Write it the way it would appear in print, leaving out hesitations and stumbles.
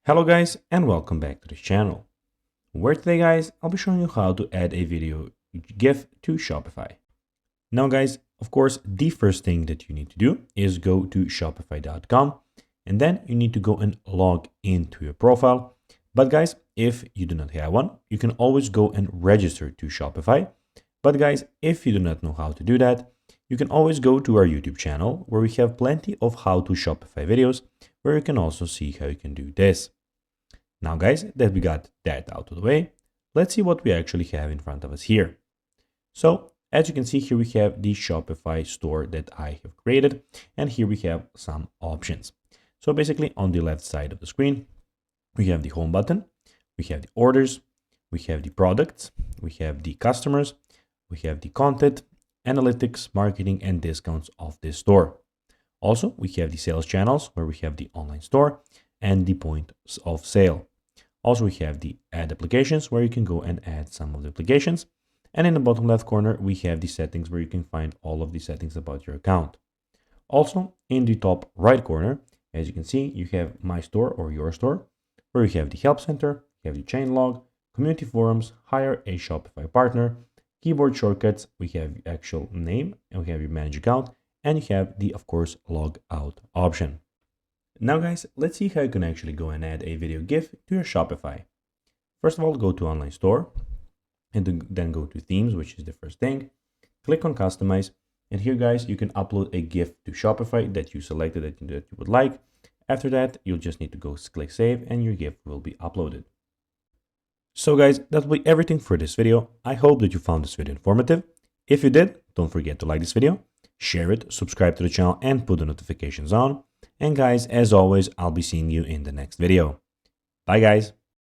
Hello guys and welcome back to this channel, where today guys I'll be showing you how to add a video GIF to Shopify. Now guys, of course the first thing that you need to do is go to shopify.com and then you need to go and log into your profile. But guys, if you do not have one, you can always go and register to Shopify. But guys, if you do not know how to do that, you can always go to our YouTube channel where we have plenty of how to Shopify videos where you can also see how you can do this. Now guys, that we got that out of the way, let's see what we actually have in front of us here. So as you can see here, we have the Shopify store that I have created, and here we have some options. So basically on the left side of the screen, we have the home button, we have the orders, we have the products, we have the customers, we have the content, analytics, marketing, and discounts of this store. Also, we have the sales channels where we have the online store and the points of sale. Also, we have the add applications where you can go and add some of the applications. And in the bottom left corner, we have the settings where you can find all of the settings about your account. Also, in the top right corner, as you can see, you have my store or your store, where you have the help center, you have the chain log, community forums, hire a Shopify partner, keyboard shortcuts, we have the actual name, and we have your manage account, and you have the, of course, log out option. Now guys, let's see how you can actually go and add a video GIF to your Shopify. First of all, go to online store and then go to themes, which is the first thing. Click on customize, and here guys, you can upload a GIF to Shopify that you selected that you would like. After that, you'll just need to go click save and your GIF will be uploaded. So guys, that will be everything for this video. I hope that you found this video informative. If you did, don't forget to like this video, share it, subscribe to the channel, and put the notifications on. And guys, as always, I'll be seeing you in the next video. Bye guys.